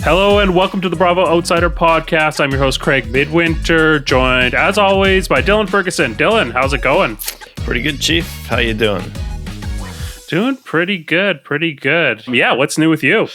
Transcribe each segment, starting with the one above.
Hello and welcome to the Bravo Outsider Podcast. I'm your host, Craig Midwinter, joined as always by Dylan Ferguson. Dylan, how's it going? Pretty good, Chief. How you doing? Doing pretty good. Yeah, what's new with you?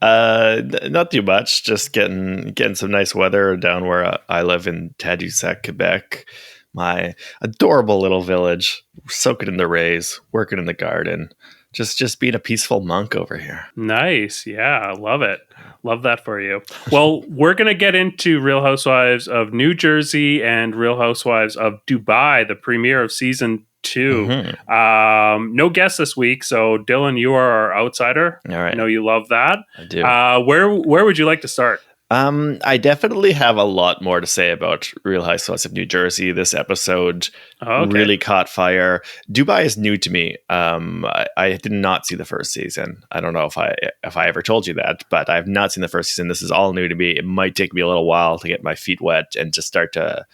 Not too much. Just getting some nice weather down where I live in Taglines, Quebec. My adorable little village, soaking in the rays, working in the garden. Just being a peaceful monk over here. Nice. Yeah, I love it. Love that for you. Well, we're going to get into Real Housewives of New Jersey and Real Housewives of Dubai, the premiere of season 2. Mm-hmm. No guests this week, so Dylan, you are our outsider. All right. I know you love that. I do. Where would you like to start? I definitely have a lot more to say about Real Housewives of New Jersey. This episode really caught fire. Dubai is new to me. I did not see the first season. I don't know if I ever told you that, but I have not seen the first season. This is all new to me. It might take me a little while to get my feet wet and to start to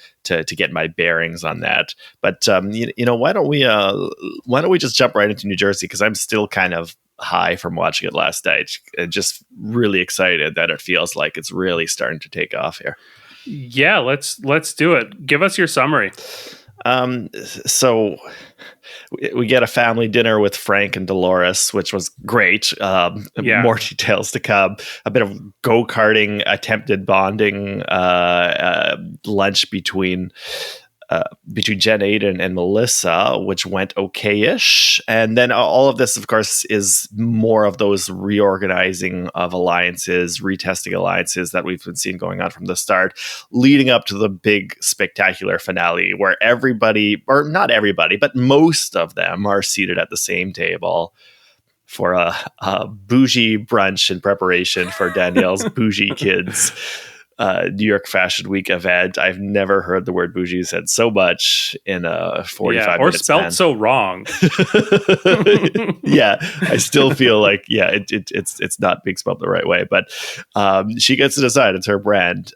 get my bearings on that. But why don't we just jump right into New Jersey, because I'm still kind of high from watching it last night and just really excited that it feels like it's really starting to take off here. Yeah, let's do it. Give us your summary. So we get a family dinner with Frank and Dolores, which was great. More details to come. A bit of go-karting, attempted bonding, lunch between Jen Ayan and Melissa, which went okay-ish. And then all of this, of course, is more of those reorganizing of alliances, retesting alliances that we've been seeing going on from the start, leading up to the big spectacular finale where everybody, or not everybody, but most of them are seated at the same table for a Boujie brunch in preparation for Danielle's Boujie Kids New York Fashion Week event. I've never heard the word bougie said so much in a 45 or minutes spelt span. so wrong. Yeah, I still feel like it's not being spelled the right way, but she gets to decide. It's her brand.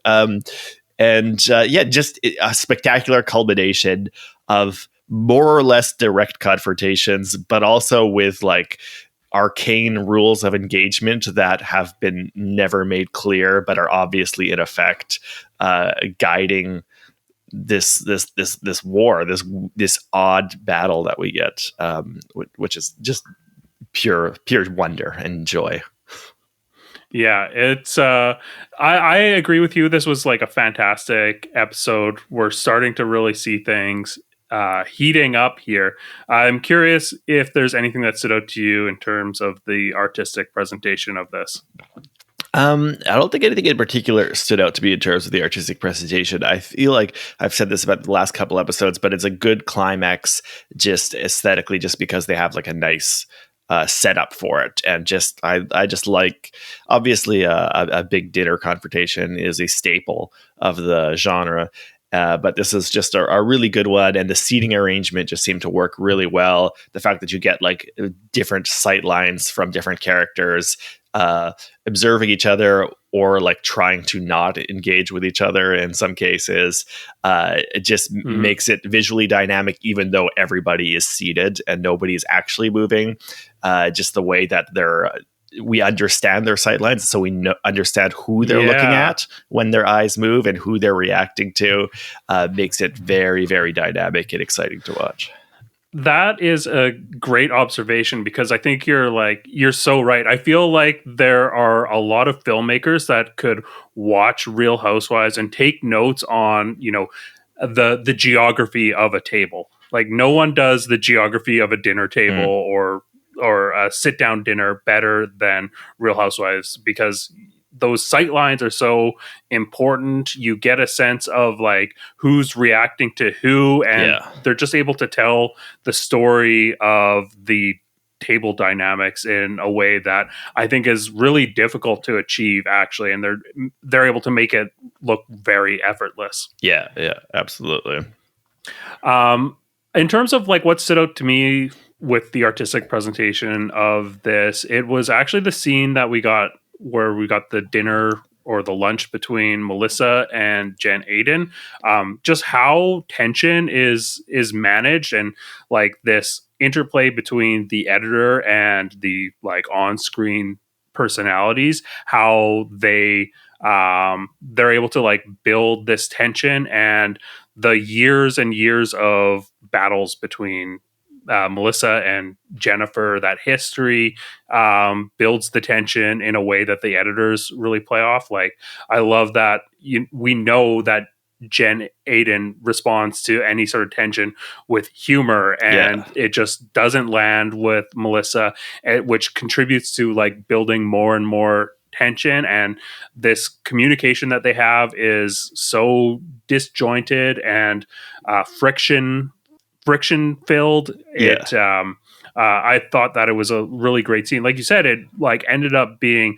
Just a spectacular culmination of more or less direct confrontations, but also with like arcane rules of engagement that have been never made clear, but are obviously in effect, guiding this war, this odd battle that we get, which is just pure wonder and joy. Yeah, it's I agree with you. This was like a fantastic episode. We're starting to really see things heating up here. I'm curious if there's anything that stood out to you in terms of the artistic presentation of this. I don't think anything in particular stood out to me in terms of the artistic presentation. I feel like I've said this about the last couple episodes, but it's a good climax just aesthetically, just because they have like a nice setup for it. And just I just like, obviously a big dinner confrontation is a staple of the genre. But this is just a really good one, and the seating arrangement just seemed to work really well. The fact that you get like different sight lines from different characters observing each other, or like trying to not engage with each other in some cases, it just makes it visually dynamic, even though everybody is seated and nobody is actually moving. Just the way that we understand their sight lines, so we understand who they're looking at when their eyes move and who they're reacting to, makes it very, very dynamic and exciting to watch. That is a great observation, because I think you're so right. I feel like there are a lot of filmmakers that could watch Real Housewives and take notes on, the geography of a table. Like, no one does the geography of a dinner table or a sit-down dinner better than Real Housewives, because those sight lines are so important. You get a sense of like who's reacting to who, and they're just able to tell the story of the table dynamics in a way that I think is really difficult to achieve, actually, and they're able to make it look very effortless. Yeah, absolutely. In terms of like what stood out to me with the artistic presentation of this, it was actually the scene that we got where we got the dinner or the lunch between Melissa and Jen Ayan. Just how tension is managed, and like this interplay between the editor and the like on-screen personalities, how they're able to like build this tension, and the years and years of battles between Melissa and Jennifer, that history builds the tension in a way that the editors really play off. Like, I love that we know that Jen Aiden responds to any sort of tension with humor, and it just doesn't land with Melissa, which contributes to like building more and more tension. And this communication that they have is so disjointed and friction filled. I thought that it was a really great scene. Like you said, it like ended up being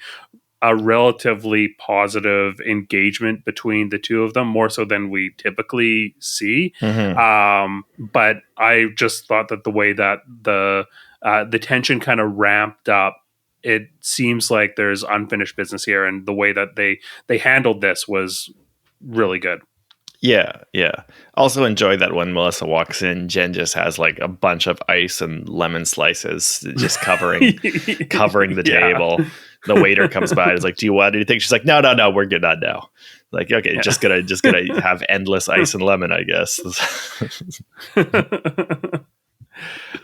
a relatively positive engagement between the two of them, more so than we typically see. But I just thought that the way that the tension kind of ramped up, it seems like there's unfinished business here, and the way that they handled this was really good. Yeah. Also enjoy that when Melissa walks in, Jen just has like a bunch of ice and lemon slices just covering the table. The waiter comes by and is like, "Do you want anything?" She's like, "No, we're good on now." Like, okay, just gonna have endless ice and lemon, I guess.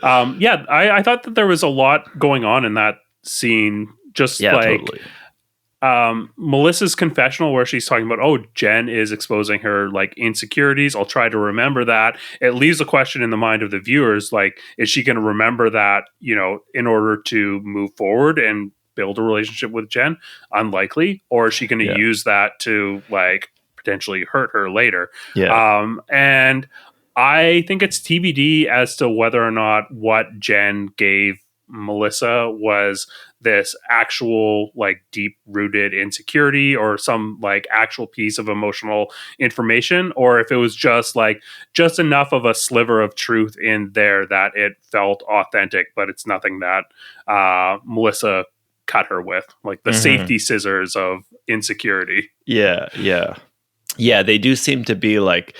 I thought that there was a lot going on in that scene. Just totally. Melissa's confessional, where she's talking about, oh, Jen is exposing her like insecurities. I'll try to remember that. It leaves a question in the mind of the viewers, like, is she going to remember that, in order to move forward and build a relationship with Jen? Unlikely. Or is she going to use that to like potentially hurt her later? And I think it's TBD as to whether or not what Jen gave Melissa was this actual like deep rooted insecurity or some like actual piece of emotional information, or if it was just enough of a sliver of truth in there that it felt authentic, but it's nothing that Melissa cut her with, like the safety scissors of insecurity. Yeah, they do seem to be like,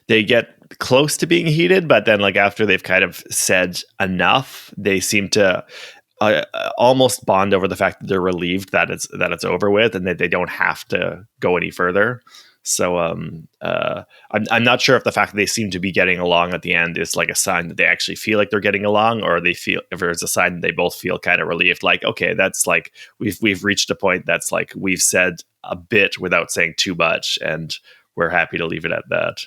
they get close to being heated, but then like after they've kind of said enough, they seem to almost bond over the fact that they're relieved that it's over with and that they don't have to go any further. So I'm not sure if the fact that they seem to be getting along at the end is like a sign that they actually feel like they're getting along, or they feel if there's a sign that they both feel kind of relieved, like, okay, that's like we've reached a point that's like we've said a bit without saying too much, and we're happy to leave it at that.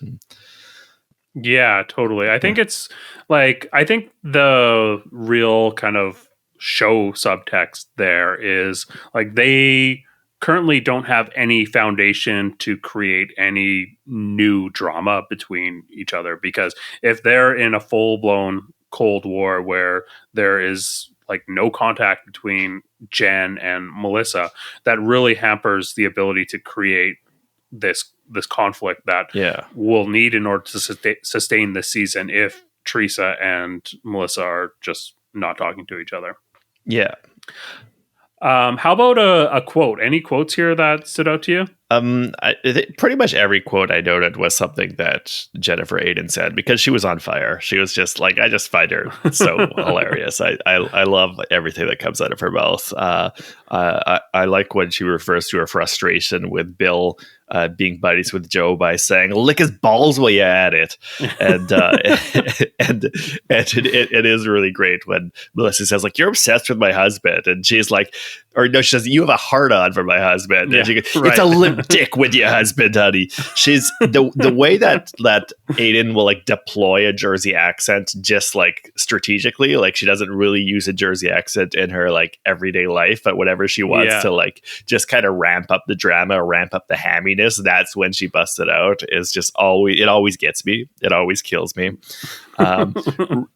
Yeah, totally. I think it's like, I think the real kind of show subtext there is like they currently don't have any foundation to create any new drama between each other, because if they're in a full-blown Cold War where there is like no contact between Jen and Melissa, that really hampers the ability to create this conflict that we'll need in order to sustain this season if Teresa and Melissa are just not talking to each other. Yeah. How about a quote? Any quotes here that stood out to you? Pretty much every quote I noted was something that Jennifer Aiden said, because she was on fire. She was just like, I just find her so hilarious. I love everything that comes out of her mouth. I like when she refers to her frustration with Bill being buddies with Joe by saying, "Lick his balls while you're at it," and it is really great when Melissa says, like, "You're obsessed with my husband," and she's like, or no, she says, "You have a hard on for my husband." And she goes, "It's a limp dick with your husband, honey." She's the way that Aiden will like deploy a Jersey accent just like strategically, like she doesn't really use a Jersey accent in her like everyday life, but whenever she wants to like just kind of ramp up the drama, ramp up the hamminess, that's when she busts it out. Is just always gets me. It always kills me. I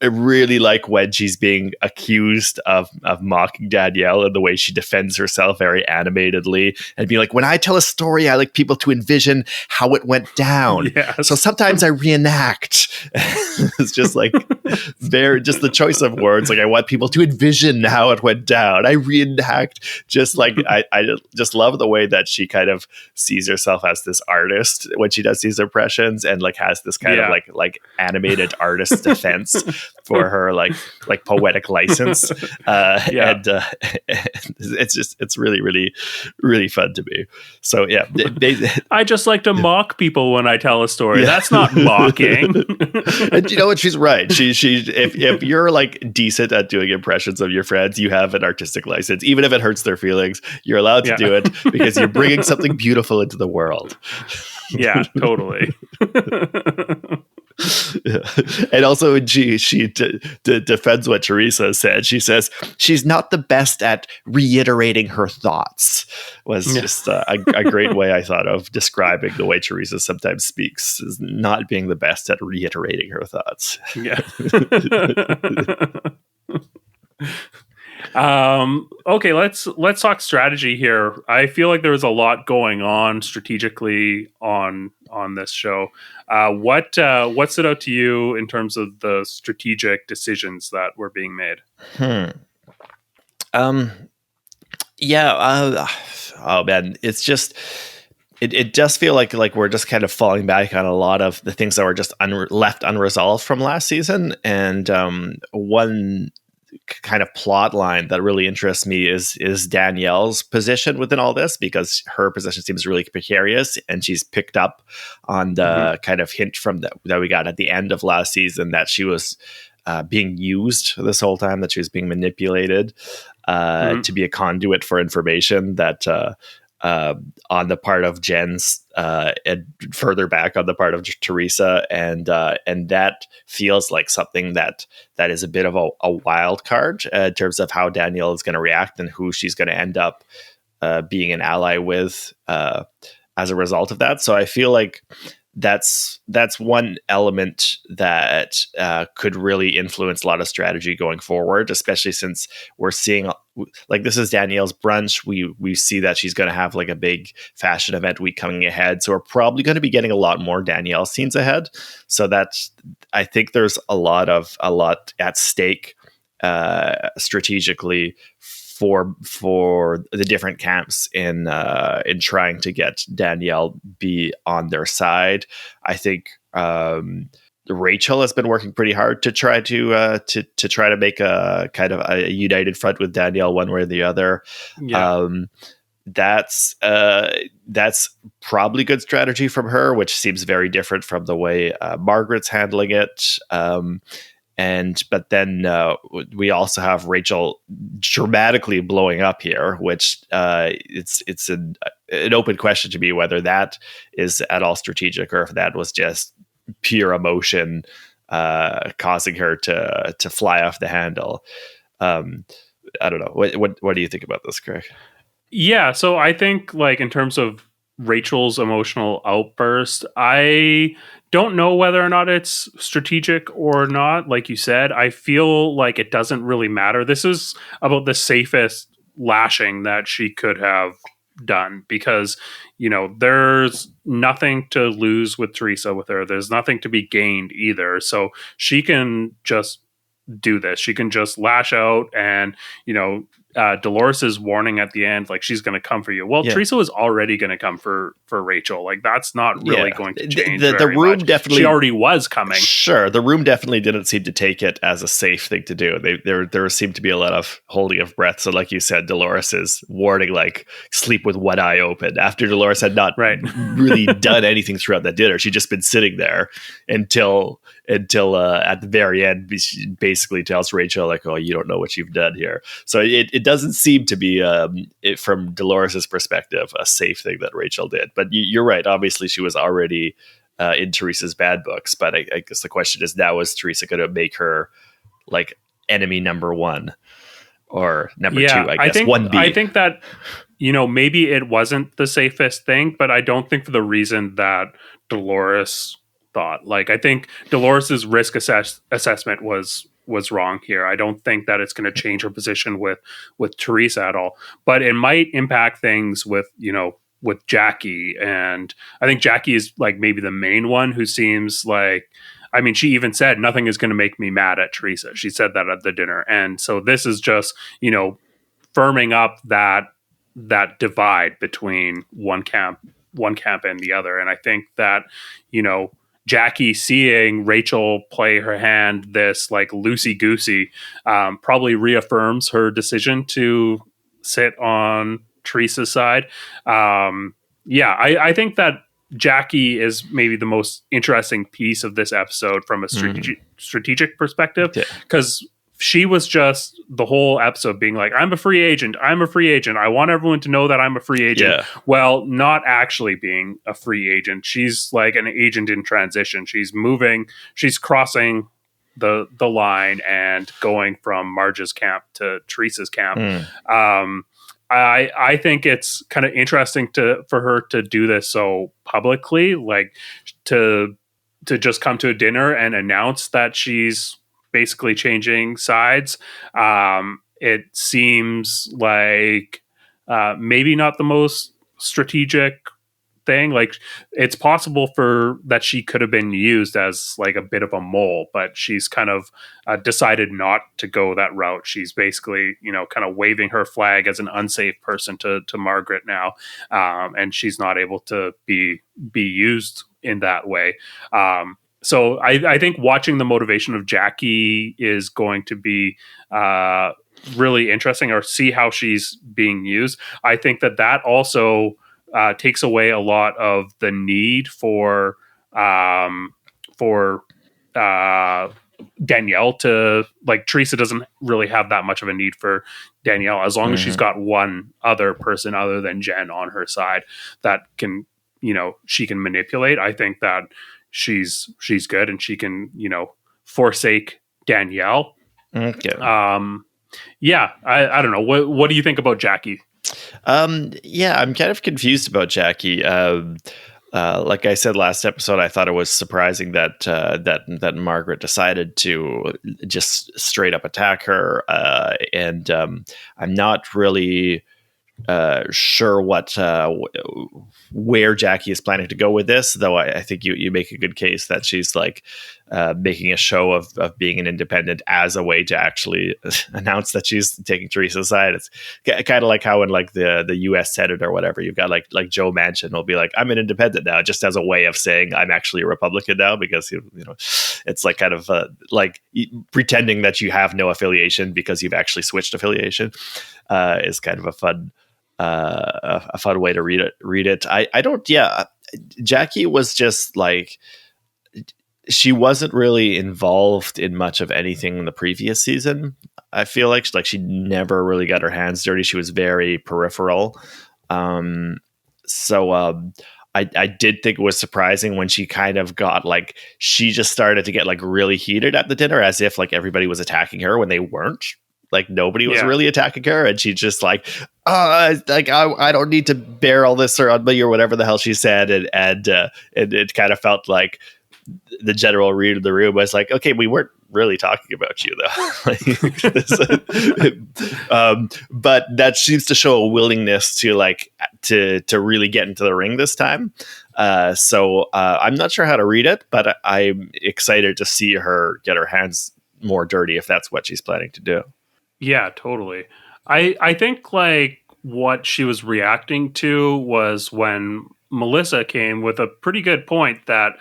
really like when she's being accused of mocking Danielle and the way she defends herself very animatedly and being like, "When I tell a story, I like people to envision how it went down. Yes. So sometimes I reenact." It's just like just the choice of words. Like, I want people to envision how it went down. I reenact. Just like I just love the way that she kind of sees herself as this artist when she does these impressions, and like has this kind of like animated artist vigorous defense for her like poetic license. And it's really, really, really fun to me. So yeah, I just like to mock people when I tell a story. That's not mocking. And you know what? She's right. She if you're like decent at doing impressions of your friends, you have an artistic license. Even if it hurts their feelings, you're allowed to do it because you're bringing something beautiful into the world. Yeah, totally. And also when she defends what Teresa said, she says she's not the best at reiterating her thoughts, was just a great way I thought of describing the way Teresa sometimes speaks, is not being the best at reiterating her thoughts. Yeah. Okay, let's talk strategy here. I feel like there was a lot going on strategically on this show. What stood out to you in terms of the strategic decisions that were being made? Oh man, it's just it does feel like we're just kind of falling back on a lot of the things that were just left unresolved from last season. And one kind of plot line that really interests me is Danielle's position within all this, because her position seems really precarious, and she's picked up on the kind of hint from that we got at the end of last season that she was being used this whole time, that she was being manipulated to be a conduit for information that on the part of Jen's and further back on the part of Teresa, and that feels like something that is a bit of a wild card in terms of how Danielle is going to react and who she's going to end up being an ally with as a result of that. So I feel like that's one element that could really influence a lot of strategy going forward, especially since we're seeing, like, this is Danielle's brunch. We see that she's going to have like a big fashion event week coming ahead. So we're probably going to be getting a lot more Danielle scenes ahead. So I think there's a lot at stake strategically for the different camps in trying to get Danielle be on their side. I think Rachel has been working pretty hard to try to make a kind of a united front with Danielle one way or the other. Yeah. That's probably good strategy from her, which seems very different from the way Margaret's handling it. But then we also have Rachel dramatically blowing up here, which it's an open question to me whether that is at all strategic or if that was just pure emotion causing her to fly off the handle. I don't know. What do you think about this, Craig? Yeah, so I think, like, in terms of Rachel's emotional outburst, I don't know whether or not it's strategic or not. Like you said, I feel like it doesn't really matter. This is about the safest lashing that she could have done, because, you know, there's nothing to lose with Teresa with her. There's nothing to be gained either. So she can just do this. She can just lash out, and, you know, Dolores' warning at the end, like, she's going to come for you. Well, yeah. Teresa was already going to come for Rachel. Like, that's not really going to change. The room much. Definitely, she already was coming. Sure, the room definitely didn't seem to take it as a safe thing to do. There seemed to be a lot of holding of breath. So, like you said, Dolores is warning, like, sleep with one eye open. After Dolores had not really done anything throughout that dinner, she'd just been sitting there until at the very end, she basically tells Rachel, like, "Oh, you don't know what you've done here." So it doesn't seem to be, from Dolores' perspective, a safe thing that Rachel did. But you're right. Obviously, she was already in Teresa's bad books. But I guess the question is, now, is Teresa going to make her, like, enemy number one or number two? I guess 1B. I think that, you know, maybe it wasn't the safest thing, but I don't think for the reason that Dolores thought. Like, I think Dolores' risk assessment was wrong here. I don't think that it's going to change her position with Teresa at all, but it might impact things with, you know, with Jackie. And I think Jackie is, like, maybe the main one who seems like, I mean, she even said nothing is going to make me mad at Teresa. She said that at the dinner. And so this is just, you know, firming up that divide between one camp and the other. And I think that, you know, Jackie seeing Rachel play her hand this like loosey goosey probably reaffirms her decision to sit on Teresa's side. I think that Jackie is maybe the most interesting piece of this episode from a strategic perspective, because she was just the whole episode being like, I'm a free agent. I'm a free agent. I want everyone to know that I'm a free agent. Yeah. Well, not actually being a free agent. She's like an agent in transition. She's moving, she's crossing the line and going from Marge's camp to Teresa's camp. I think it's kind of interesting for her to do this so publicly, like to just come to a dinner and announce that she's basically changing sides. It seems like maybe not the most strategic thing. Like, it's possible for that she could have been used as like a bit of a mole, but she's kind of decided not to go that route. She's basically, kind of waving her flag as an unsafe person to Margaret now, and she's not able to be used in that way. So I think watching the motivation of Jackie is going to be really interesting, or see how she's being used. I think that also takes away a lot of the need for Danielle to, like, Teresa doesn't really have that much of a need for Danielle, as long as she's got one other person other than Jen on her side that can, she can manipulate. I think that she's good, and she can, forsake Danielle. Okay. I don't know. What do you think about Jackie? I'm kind of confused about Jackie. Like I said last episode, I thought it was surprising that Margaret decided to just straight up attack her, and I'm not really sure where Jackie is planning to go with this, though I think you make a good case that she's like making a show of being an independent as a way to actually announce that she's taking Teresa's side. It's kind of like how in like the US Senate or whatever, you've got like Joe Manchin will be like, I'm an independent now, just as a way of saying I'm actually a Republican now, because it's like kind of like pretending that you have no affiliation because you've actually switched affiliation. Is kind of a fun way to read it. I don't. Yeah, Jackie was just like, she wasn't really involved in much of anything in the previous season. I feel like she never really got her hands dirty. She was very peripheral. I did think it was surprising when she kind of got like, she just started to get like really heated at the dinner, as if like everybody was attacking her when they weren't. Like nobody was really attacking her, and she just like, I don't need to bear all this on me, or whatever the hell she said, and it kind of felt like the general read of the room was like, okay, we weren't really talking about you though. But that seems to show a willingness to really get into the ring this time. So I'm not sure how to read it, but I'm excited to see her get her hands more dirty if that's what she's planning to do. Yeah, totally. I think like what she was reacting to was when Melissa came with a pretty good point that,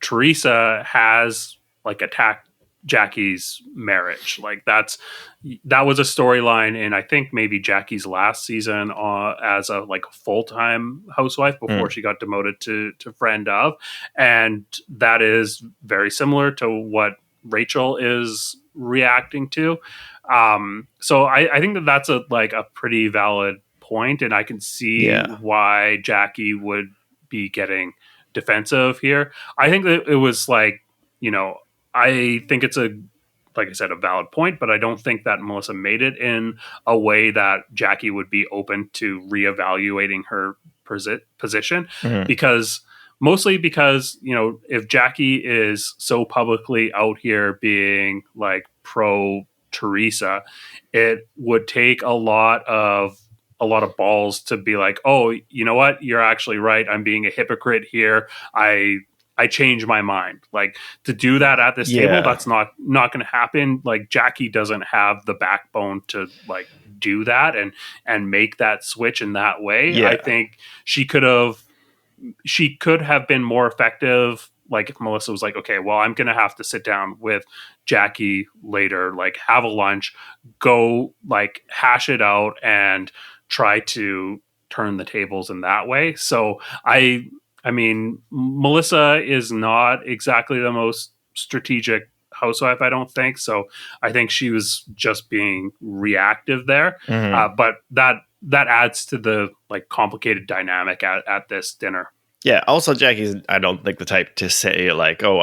Teresa has like attacked Jackie's marriage. Like that was a storyline in, I think, maybe Jackie's last season as a like full-time housewife before she got demoted to friend of. And that is very similar to what Rachel is reacting to. So I think that's a pretty valid point, and I can see why Jackie would be getting defensive here. I think that it was like, I think it's like I said, a valid point, but I don't think that Melissa made it in a way that Jackie would be open to reevaluating her position, mostly because, if Jackie is so publicly out here being like pro Teresa, it would take a lot of balls to be like, oh, you know what? You're actually right. I'm being a hypocrite here. I change my mind. Like, to do that at this table, that's not going to happen. Like, Jackie doesn't have the backbone to like do that and make that switch in that way. I think she could have she could have been more effective. Like if Melissa was like, okay, well, I'm going to have to sit down with Jackie later, like have a lunch, go like hash it out and try to turn the tables in that way. So I mean, Melissa is not exactly the most strategic housewife, I don't think. So I think she was just being reactive there. But that adds to the like complicated dynamic at this dinner. Yeah. Also, Jackie's, I don't think, the type to say like, "Oh,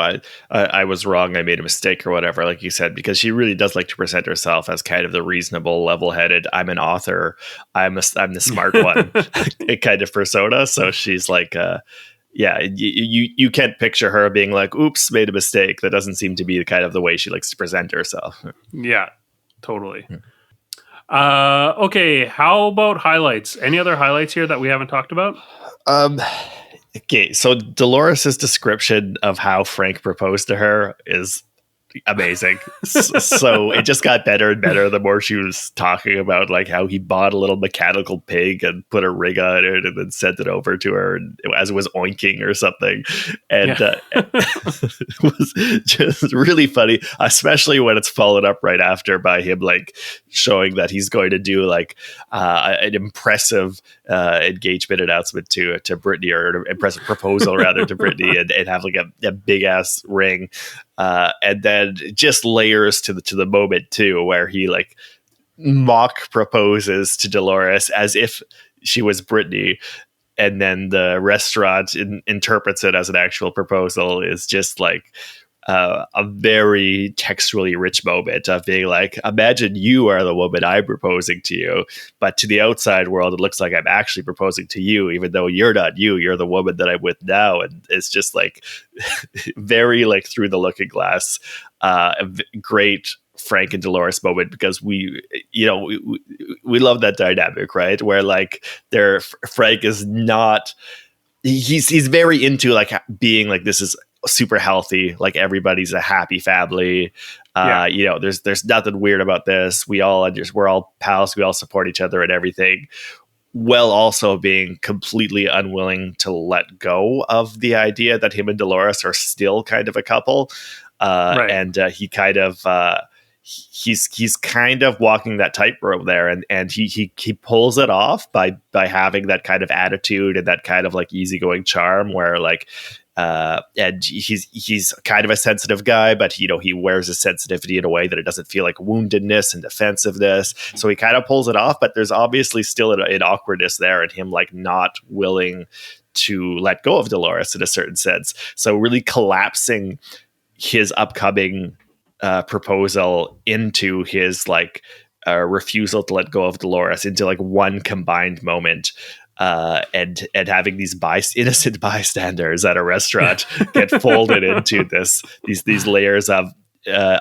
I was wrong. I made a mistake," or whatever, like you said, because she really does like to present herself as kind of the reasonable, level-headed. I'm an author. I'm the smart one, kind of persona. So she's like, yeah, you can't picture her being like, "Oops, made a mistake." That doesn't seem to be the kind of the way she likes to present herself. Yeah, totally. Okay, how about highlights? Any other highlights here that we haven't talked about? Okay, so Dolores's description of how Frank proposed to her is amazing. So it just got better and better the more she was talking about like how he bought a little mechanical pig and put a ring on it and then sent it over to her as it was oinking or something. And it was just really funny, especially when it's followed up right after by him like showing that he's going to do like an impressive engagement announcement to Brittany, or an impressive proposal rather to Brittany, and have like a big ass ring. And then just layers to the moment too, where he like mock proposes to Dolores as if she was Brittany, and then the restaurant interprets it as an actual proposal. Is just like a very textually rich moment of being like, imagine you are the woman I'm proposing to you, but to the outside world, it looks like I'm actually proposing to you, even though you're not you, you're the woman that I'm with now. And it's just like very like through the looking glass, great Frank and Dolores moment, because we love that dynamic, right? Where like Frank is not, he's very into like being like, this is super healthy, like everybody's a happy family. There's nothing weird about this. We're all pals, we all support each other and everything, while also being completely unwilling to let go of the idea that him and Dolores are still kind of a couple. And he kind of he's kind of walking that tightrope there, and he pulls it off by having that kind of attitude and that kind of like easygoing charm where like and he's kind of a sensitive guy, but he wears his sensitivity in a way that it doesn't feel like woundedness and defensiveness. So he kind of pulls it off, but there's obviously still an awkwardness there, and him like not willing to let go of Dolores in a certain sense. So really collapsing his upcoming proposal into his like refusal to let go of Dolores into like one combined moment. And having these innocent bystanders at a restaurant get folded into these layers of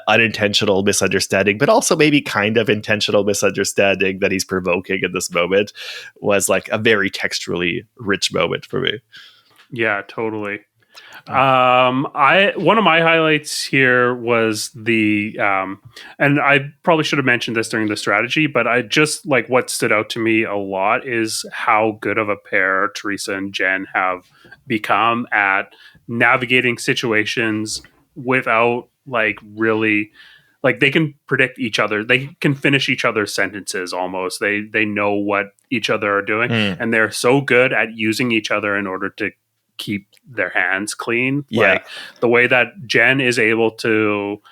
unintentional misunderstanding, but also maybe kind of intentional misunderstanding that he's provoking in this moment, was like a very texturally rich moment for me. Yeah, totally. One of my highlights here was the and I probably should have mentioned this during the strategy, but I just like what stood out to me a lot is how good of a pair Teresa and Jen have become at navigating situations without like really, like they can predict each other. They can finish each other's sentences almost. They know what each other are doing, and they're so good at using each other in order to keep their hands clean. Like the way that Jen is able to,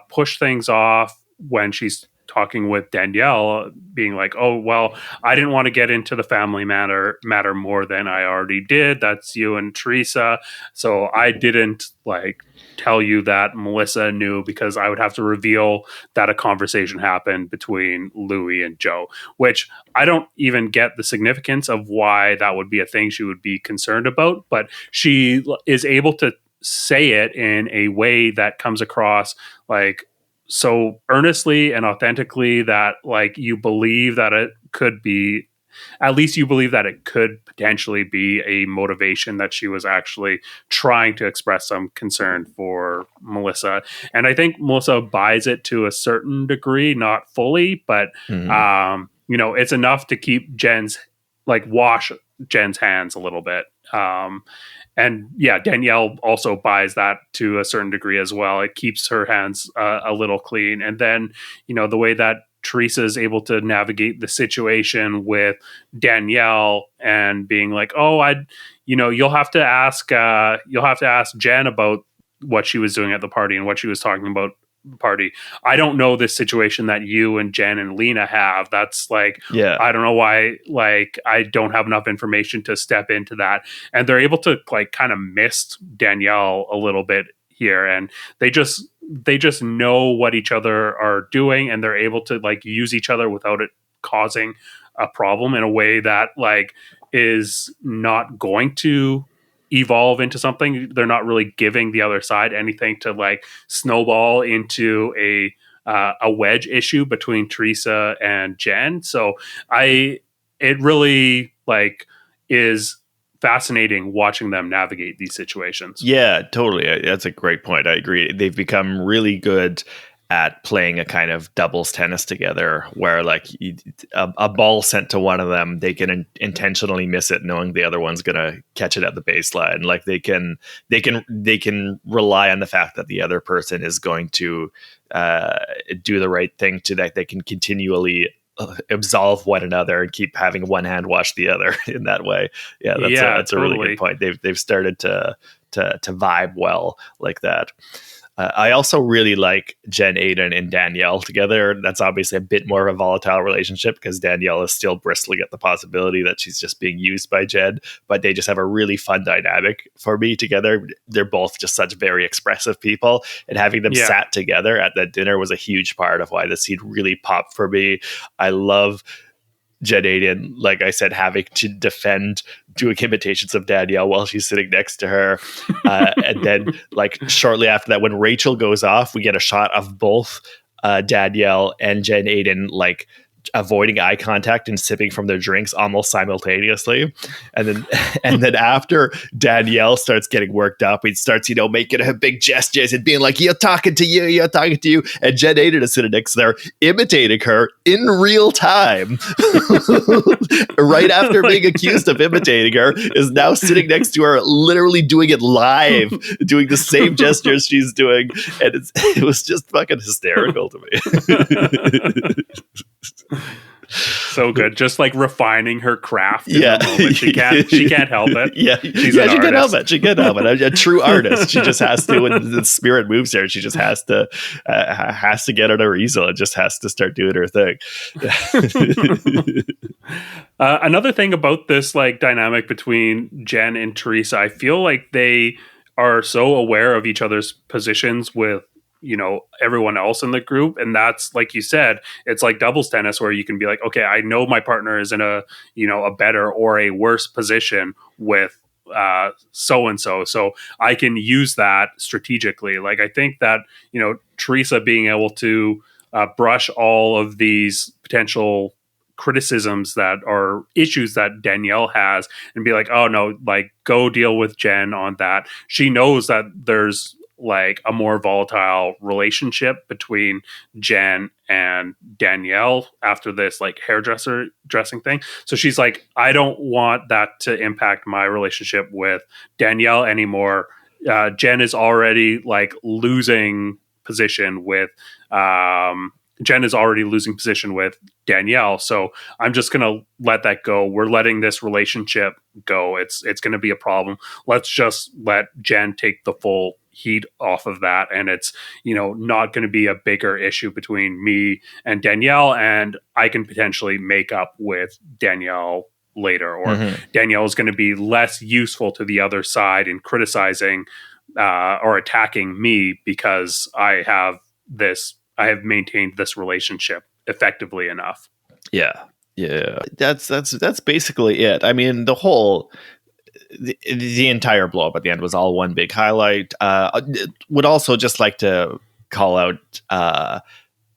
push things off when she's talking with Danielle, being like, oh, well, I didn't want to get into the family matter more than I already did. That's you and Teresa. So I didn't like tell you that Melissa knew, because I would have to reveal that a conversation happened between Louis and Joe, which I don't even get the significance of why that would be a thing she would be concerned about. But she is able to say it in a way that comes across like so earnestly and authentically that like you believe that it could be, at least you believe that it could potentially be a motivation that she was actually trying to express some concern for Melissa. And I think Melissa buys it to a certain degree, not fully, but it's enough to keep Jen's like wash Jen's hands a little bit. And yeah, Danielle also buys that to a certain degree as well. It keeps her hands a little clean. And then, the way that Teresa is able to navigate the situation with Danielle and being like, oh, you'll have to ask Jen about what she was doing at the party and what she was talking about party. I don't know this situation that you and Jen and Lena have. That's like, I don't know why, like, I don't have enough information to step into that. And they're able to like kind of mist Danielle a little bit here. And they just know what each other are doing, and they're able to like use each other without it causing a problem in a way that like is not going to evolve into something. They're not really giving the other side anything to like snowball into a wedge issue between Teresa and Jen. So it really like is fascinating watching them navigate these situations. Yeah, totally. That's a great point. I agree. They've become really good at playing a kind of doubles tennis together, where like a ball sent to one of them, they can intentionally miss it, knowing the other one's gonna catch it at the baseline. Like they can rely on the fact that the other person is going to do the right thing, to that they can continually absolve one another and keep having one hand wash the other in that way. Yeah, that's totally. A really good point. They've started to vibe well like that. I also really like Jen Ayan and Danielle together. That's obviously a bit more of a volatile relationship because Danielle is still bristling at the possibility that she's just being used by Jen, but they just have a really fun dynamic for me together. They're both just such very expressive people, and having them sat together at that dinner was a huge part of why the scene really popped for me. I love Jen Ayan, like I said, having to defend doing imitations of Danielle while she's sitting next to her. And then like shortly after that, when Rachel goes off, we get a shot of both Danielle and Jen Ayan like avoiding eye contact and sipping from their drinks almost simultaneously. And then after Danielle starts getting worked up, he starts, making her big gestures and being like, you're talking to you. And Jen Ayan is sitting next there imitating her in real time. Right after being accused of imitating her, is now sitting next to her, literally doing it live, doing the same gestures she's doing. And it was just fucking hysterical to me. So good, just like refining her craft. In the moment. She can't help it. She can't help it. She can't help it. A true artist. She just has to. When the spirit moves her, she just has to get on her easel and just has to start doing her thing. Another thing about this like dynamic between Jen and Teresa, I feel like they are so aware of each other's positions with everyone else in the group. And that's, like you said, it's like doubles tennis where you can be like, okay, I know my partner is in a better or a worse position with so-and-so. So I can use that strategically. Like, I think that, Teresa being able to brush all of these potential criticisms that are issues that Danielle has and be like, oh no, like go deal with Jen on that. She knows that there's like a more volatile relationship between Jen and Danielle after this like dressing thing. So she's like, I don't want that to impact my relationship with Danielle anymore. Jen is already like losing position with Danielle. So I'm just going to let that go. We're letting this relationship go. It's going to be a problem. Let's just let Jen take the full heat off of that. And it's, not going to be a bigger issue between me and Danielle. And I can potentially make up with Danielle later, or Danielle is going to be less useful to the other side in criticizing or attacking me because I have maintained this relationship effectively enough. Yeah. That's basically it. I mean, the entire blow up at the end was all one big highlight. Would also just like to call out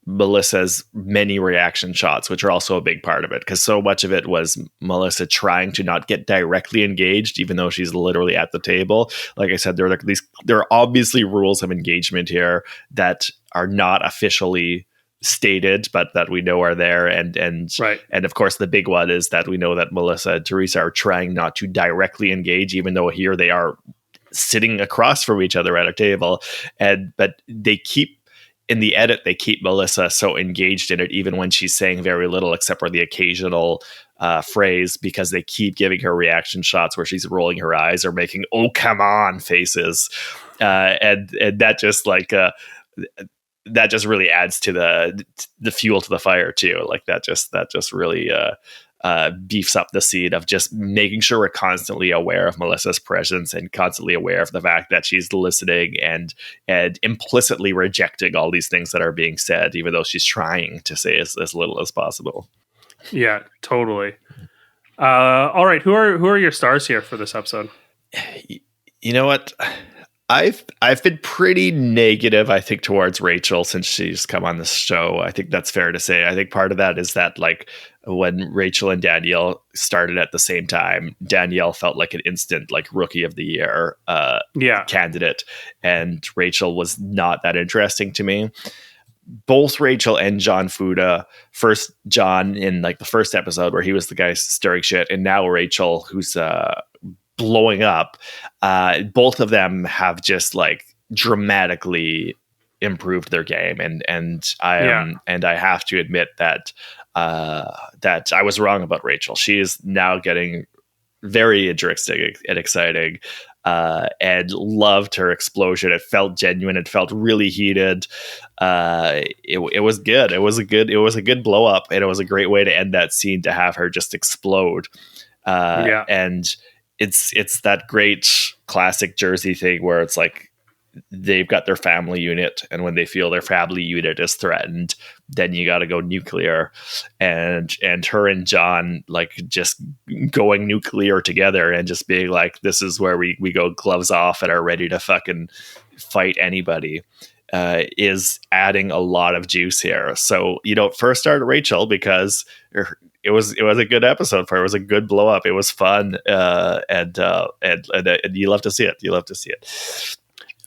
Melissa's many reaction shots, which are also a big part of it, because so much of it was Melissa trying to not get directly engaged, even though she's literally at the table. Like I said, there are obviously rules of engagement here that are not officially stated, but that we know are there. Right. And of course, the big one is that we know that Melissa and Teresa are trying not to directly engage, even though here they are sitting across from each other at a table. But they keep, in the edit, they keep Melissa so engaged in it, even when she's saying very little, except for the occasional phrase, because they keep giving her reaction shots where she's rolling her eyes or making "oh come on" faces, and that just that just really adds to the fuel to the fire too. Like that just really beefs up the scene of just making sure we're constantly aware of Melissa's presence and constantly aware of the fact that she's listening and implicitly rejecting all these things that are being said, even though she's trying to say as little as possible. Yeah, totally. All right, who are your stars here for this episode? You know what? I've been pretty negative, I think, towards Rachel since she's come on this show. I think that's fair to say. I think part of that is that, like, when Rachel and Danielle started at the same time, Danielle felt like an instant, like, rookie of the year candidate, and Rachel was not that interesting to me. Both Rachel and John Fuda, first John in like the first episode where he was the guy stirring shit, and now Rachel, who's blowing up, both of them have just like dramatically improved their game, and I have to admit that that I was wrong about Rachel. She is now getting very interesting and exciting, and loved her explosion. It felt genuine. It felt really heated. It was good. It was a good blow up, and it was a great way to end that scene, to have her just explode. And it's that great classic Jersey thing where it's like they've got their family unit, and when they feel their family unit is threatened, then you got to go nuclear. And her and John, like, just going nuclear together and just being like, this is where we go gloves off and are ready to fucking fight anybody, is adding a lot of juice here. So, first start Rachel, because it was a good episode for her. It was a good blow up. It was fun. And you love to see it. You love to see it.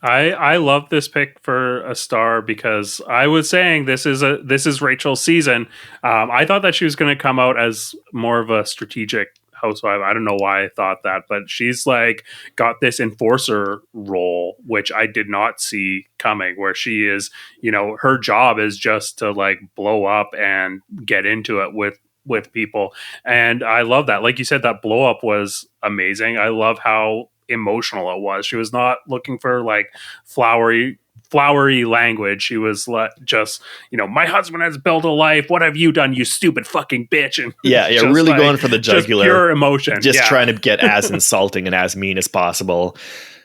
I love this pick for a star because I was saying this is Rachel's season. I thought that she was going to come out as more of a strategic housewife. I don't know why I thought that, but she's like got this enforcer role, which I did not see coming, where she is, her job is just to like blow up and get into it with people. And I love that. Like you said, that blow up was amazing. I love how emotional it was. She was not looking for like flowery language. She was just, my husband has built a life. What have you done, you stupid fucking bitch? And really like, going for the jugular, just pure emotion, just trying to get as insulting and as mean as possible.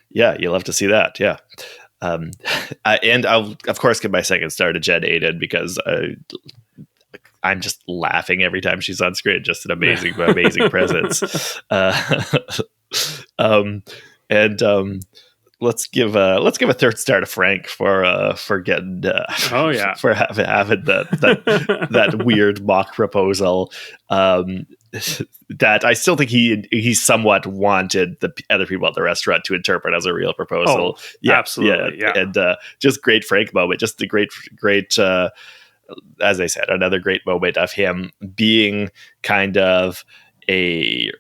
Yeah, you love to see that. Yeah. And I'll of course give my second star to Jen Aiden, because I'm just laughing every time she's on screen. Just an amazing presence. Let's give a third star to Frank for getting for having that weird mock proposal, that I still think he somewhat wanted the other people at the restaurant to interpret as a real proposal. Absolutely, and just great Frank moment, just a great as I said, another great moment of him being kind of a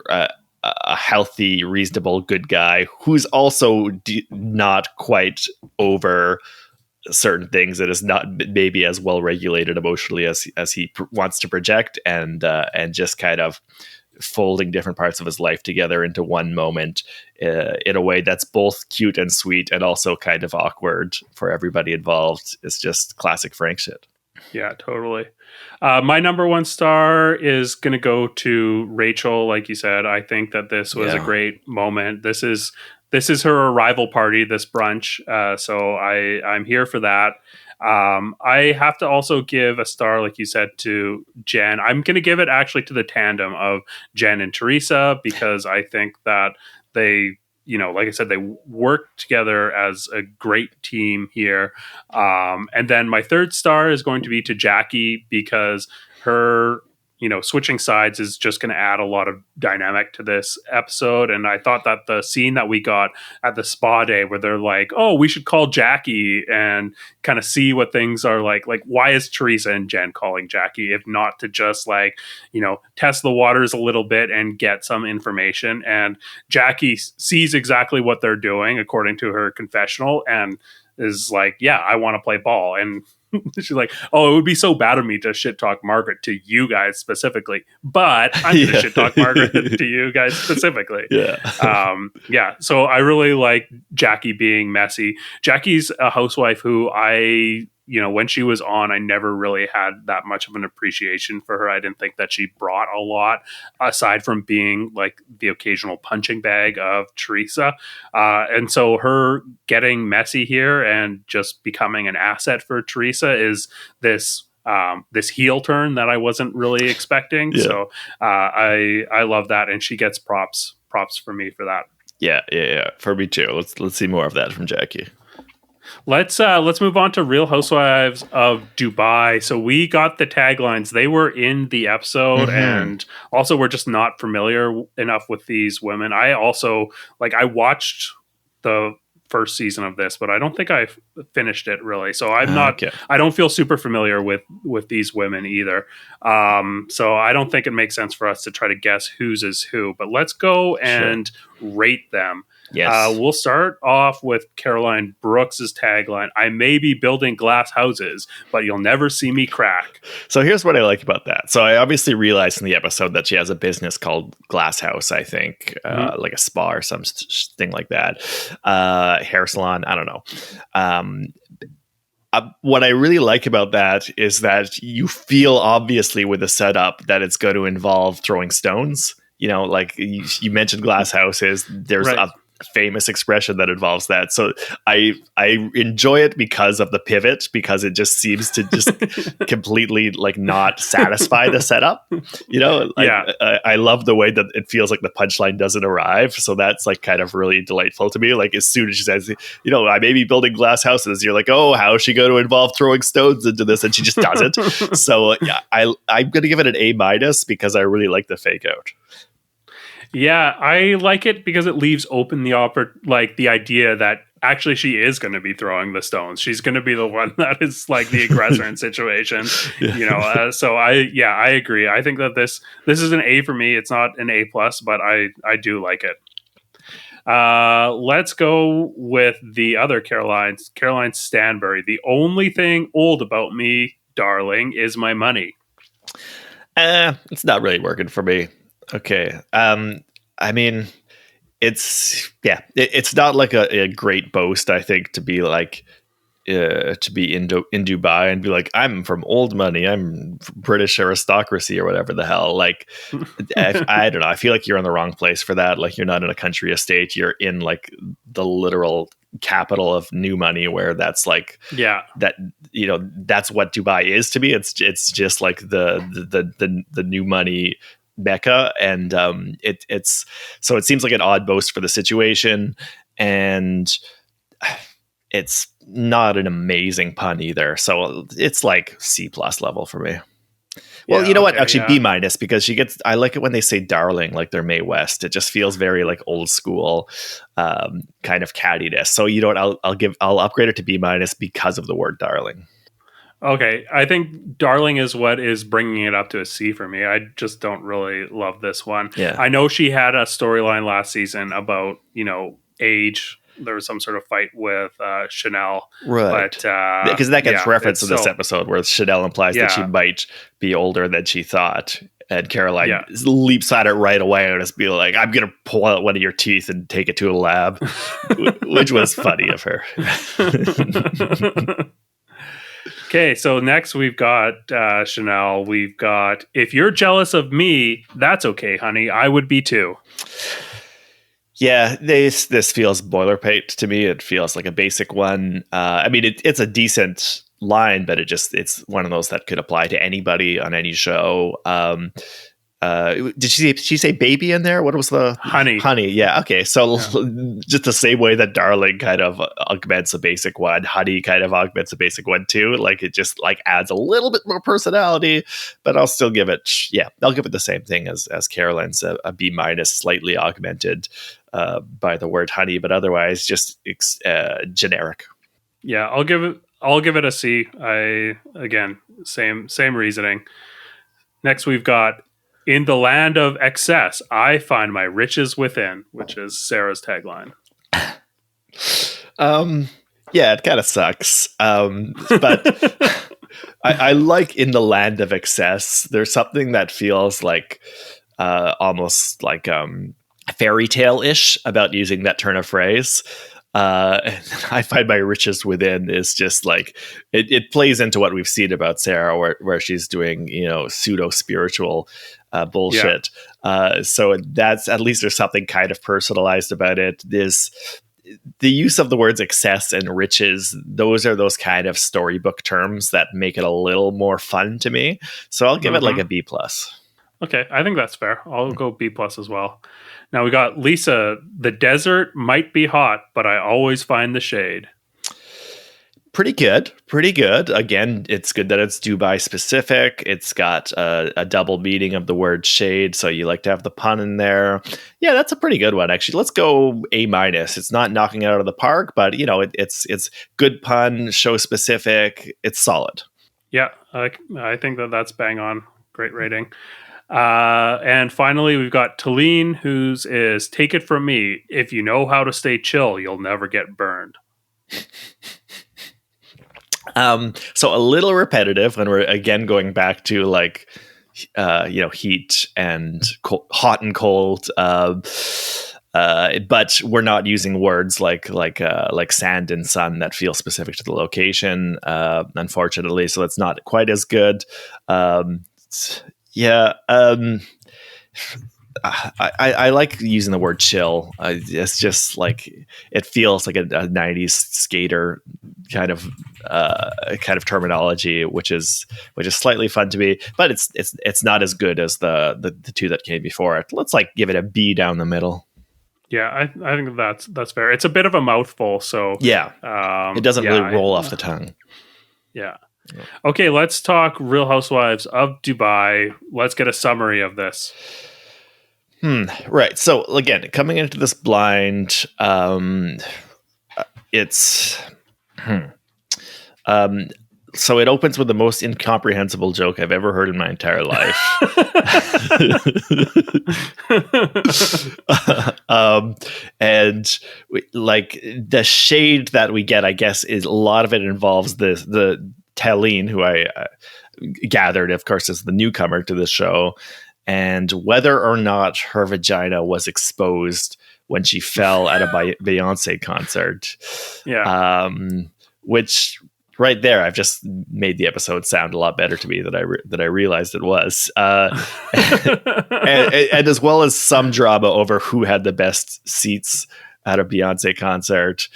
healthy, reasonable, good guy who's also not quite over certain things, that is not maybe as well regulated emotionally as he wants to project, and just kind of folding different parts of his life together into one moment in a way that's both cute and sweet, and also kind of awkward for everybody involved. It's just classic Frank shit. Yeah, totally. My number one star is going to go to Rachel. Like you said, I think that this was a great moment. This is her arrival party, this brunch. So I'm here for that. I have to also give a star, like you said, to Jen. I'm going to give it actually to the tandem of Jen and Teresa, because I think that they, like I said, they work together as a great team here. And then my third star is going to be to Jackie, because her switching sides is just going to add a lot of dynamic to this episode. And I thought that the scene that we got at the spa day where they're like, oh, we should call Jackie and kind of see what things are like why is Teresa and Jen calling Jackie if not to just test the waters a little bit and get some information. And Jackie sees exactly what they're doing according to her confessional and is like, yeah, I want to play ball. And she's like, oh, it would be so bad of me to shit talk Margaret to you guys specifically, but I'm going to shit talk Margaret to you guys specifically. Yeah. So I really like Jackie being messy. Jackie's a housewife who when she was on, I never really had that much of an appreciation for her. I didn't think that she brought a lot aside from being like the occasional punching bag of Teresa. And so her getting messy here and just becoming an asset for Teresa is this heel turn that I wasn't really expecting. Yeah. So I love that. And she gets props for me for that. Yeah. For me too. Let's see more of that from Jackie. Let's move on to Real Housewives of Dubai. So we got the taglines. They were in the episode, and also we're just not familiar enough with these women. I also I watched the first season of this, but I don't think I finished it really. So I'm not. Okay. I don't feel super familiar with these women either. So I don't think it makes sense for us to try to guess whose is who. But let's go and rate them. Yes. We'll start off with Caroline Brooks's tagline: "I may be building glass houses, but you'll never see me crack." So here's what I like about that. So I obviously realized in the episode that she has a business called Glass House, I think, like a spa or something like that, hair salon. I don't know. What I really like about that is that you feel obviously with the setup that it's going to involve throwing stones. Like you mentioned glass houses. There's a famous expression that involves that. So I enjoy it because of the pivot, because it just seems to just completely not satisfy the setup. I love the way that it feels like the punchline doesn't arrive. So that's kind of really delightful to me. As soon as she says, I may be building glass houses, you're like, oh, how is she going to involve throwing stones into this? And she just doesn't. So I'm going to give it an A- because I really like the fake out. Yeah, I like it because it leaves open the idea that actually she is going to be throwing the stones. She's going to be the one that is the aggressor in situations. So I agree. I think that this is an A for me. It's not an A+, but I do like it. Let's go with the other Caroline Stanbury. "The only thing old about me, darling, is my money." It's not really working for me. Okay. I mean, it's not a great boast, I think, to be to be in Dubai and be like, I'm from old money, I'm British aristocracy or whatever the hell. I don't know. I feel like you're in the wrong place for that. You're not in a country estate. You're in the literal capital of new money, where that's that's what Dubai is to me. It's just the new money Mecca, and it's so it seems like an odd boast for the situation, and it's not an amazing pun either. So it's C+ level for me. Well, you know what? Actually, B-, because I like it when they say darling, like they're Mae West. It just feels very old school, kind of cattiness. So you know what? I'll upgrade it to B- because of the word darling. Okay, I think darling is what is bringing it up to a C for me. I just don't really love this one. Yeah. I know she had a storyline last season about, age. There was some sort of fight with Chanel. Right. But, because that gets referenced in this episode where Chanel implies that she might be older than she thought. And Caroline leaps at it right away and just be like, I'm going to pull out one of your teeth and take it to a lab, which was funny of her. Okay, so next we've got Chanel. We've got, "If you're jealous of me, that's okay, honey. I would be too." Yeah, this feels boilerplate to me. It feels like a basic one. I mean, it's a decent line, but it's one of those that could apply to anybody on any show. did she say baby in there? What was the honey? Yeah. Okay. So just the same way that darling kind of augments a basic one, honey kind of augments a basic one too. Like it just like adds a little bit more personality, but I'll still give it. Yeah, I'll give it the same thing as Caroline's, a B minus, slightly augmented by the word honey, but otherwise just generic. Yeah, I'll give it a C. Same reasoning. Next, we've got in the land of excess, I find my riches within, which is Sarah's tagline. Yeah, it kind of sucks. But I like in the land of excess. There's something that feels like almost like fairy tale-ish about using that turn of phrase. I find my riches within is just like it plays into what we've seen about Sarah, where she's doing pseudo spiritual bullshit. Yeah. So that's, at least there's something kind of personalized about it. The use of the words excess and riches, those are those kind of storybook terms that make it a little more fun to me. So I'll give it like a B plus. Okay, I think that's fair. I'll go B plus as well. Now we got Lisa. The desert might be hot, but I always find the shade. Pretty good. Again, it's good that it's Dubai specific. It's got a double meaning of the word shade, so you like to have the pun in there. Yeah, that's a pretty good one, actually. Let's go A minus. It's not knocking it out of the park, but it's good pun, show specific. It's solid. Yeah, I think that's bang on. Great rating. And finally, we've got Taline, whose is take it from me. If you know how to stay chill, you'll never get burned. So a little repetitive when we're again going back to like, heat and hot and cold. But we're not using words like sand and sun that feel specific to the location, unfortunately. So it's not quite as good. I like using the word chill. It's just like it feels like a 90s skater kind of terminology, which is slightly fun to me, but it's not as good as the two that came before it. Let's like give it a B down the middle. Yeah, I think that's fair. It's a bit of a mouthful, so yeah, it doesn't really roll off the tongue. Yeah. Okay, let's talk Real Housewives of Dubai. Let's get a summary of this. Right. So again, coming into this blind, it's so it opens with the most incomprehensible joke I've ever heard in my entire life. And like the shade that we get, I guess, is a lot of it involves the Taline, who I gathered, of course, is the newcomer to the show, and whether or not her vagina was exposed when she fell at a Beyonce concert. Yeah. Which right there, I've just made the episode sound a lot better to me than I realized it was. And as well as some drama over who had the best seats at a Beyonce concert.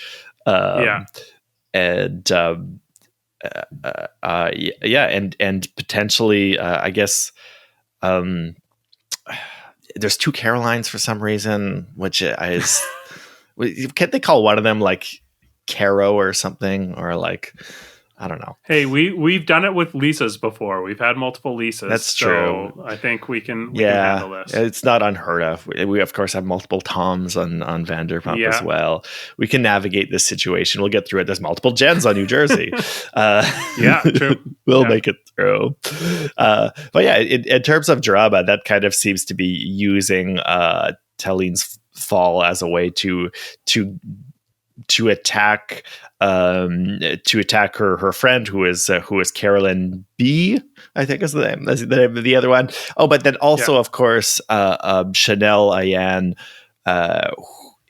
And potentially, I guess, there's two Carolines for some reason, which is can't they call one of them like Caro or something, or like, I don't know. Hey, we've done it with Lisas before. We've had multiple Lisas. That's true. So I think we can handle this. It's not unheard of. We of course have multiple Toms on Vanderpump as well. We can navigate this situation. We'll get through it. There's multiple Jens on New Jersey. True. We'll make it through. But yeah, in terms of drama, that kind of seems to be using Taline's fall as a way to attack her friend who is Carolyn B, I think is the name of the other one. Oh, but then also of course Chanel Ayan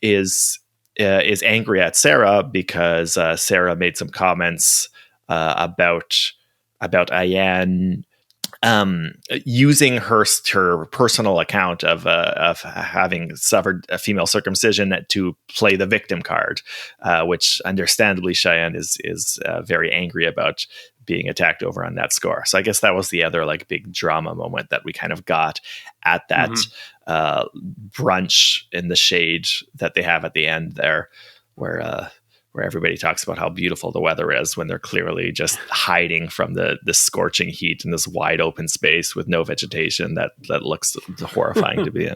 is angry at Sarah because Sarah made some comments about Ayan using her personal account of having suffered a female circumcision to play the victim card, which understandably Cheyenne is very angry about being attacked over on that score. So I guess that was the other like big drama moment that we kind of got at that brunch in the shade that they have at the end there, where everybody talks about how beautiful the weather is when they're clearly just hiding from the scorching heat in this wide open space with no vegetation that looks horrifying to be in.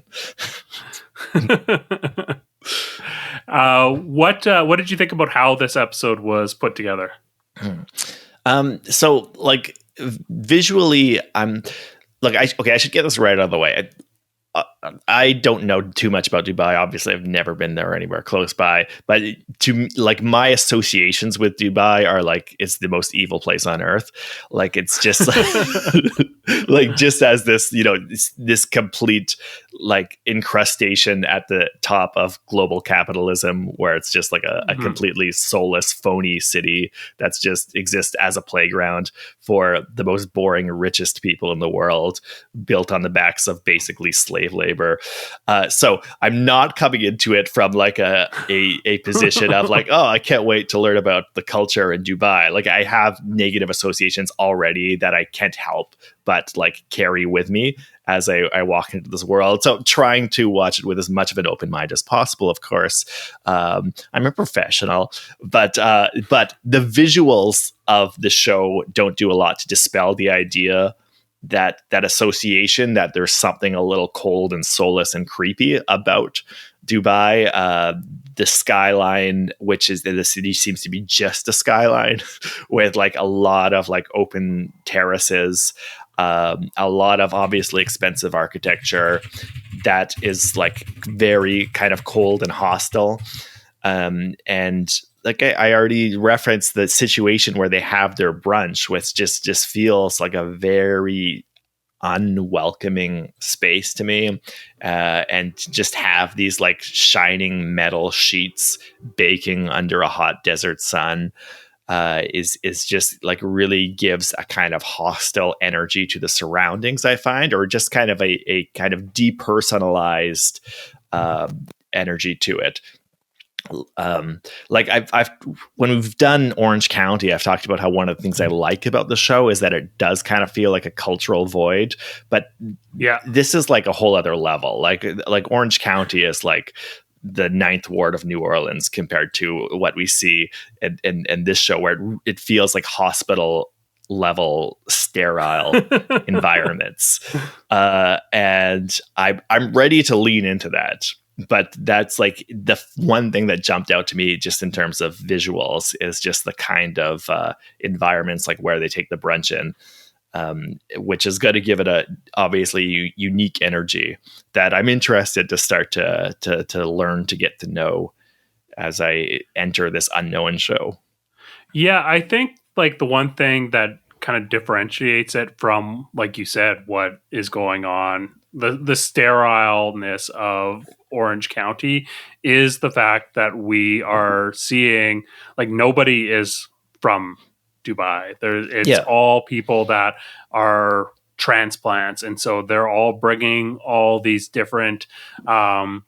What did you think about how this episode was put together? So like visually, I should get this right out of the way. I don't know too much about Dubai. Obviously, I've never been there or anywhere close by. But to like my associations with Dubai are like it's the most evil place on earth. Like it's just like just as this, you know, this complete like incrustation at the top of global capitalism, where it's just like a completely soulless, phony city that's just exists as a playground for the most boring, richest people in the world, built on the backs of basically slave labor. So I'm not coming into it from like a position of like, oh, I can't wait to learn about the culture in Dubai. Like I have negative associations already that I can't help but like carry with me as I walk into this world. So trying to watch it with as much of an open mind as possible, of course. I'm a professional, but the visuals of the show don't do a lot to dispel the idea that association that there's something a little cold and soulless and creepy about Dubai. The skyline, which is the city, seems to be just a skyline with like a lot of like open terraces, a lot of obviously expensive architecture that is like very kind of cold and hostile. And like I already referenced the situation where they have their brunch, which just feels like a very unwelcoming space to me, and just have these like shining metal sheets baking under a hot desert sun is just like really gives a kind of hostile energy to the surroundings, I find, or just kind of a kind of depersonalized energy to it. Like I've when we've done Orange County, I've talked about how one of the things I like about the show is that it does kind of feel like a cultural void, but yeah, this is like a whole other level. Like Orange County is like the ninth ward of New Orleans compared to what we see in this show, where it feels like hospital level sterile environments, and I'm ready to lean into that. But that's like the one thing that jumped out to me just in terms of visuals is just the kind of environments like where they take the brunch in, which is going to give it a obviously unique energy that I'm interested to start to learn to get to know as I enter this unknown show. Yeah, I think like the one thing that kind of differentiates it from, like you said, what is going on, the sterileness of Orange County is the fact that we are seeing like nobody is from Dubai. It's all people that are transplants, and so they're all bringing all these different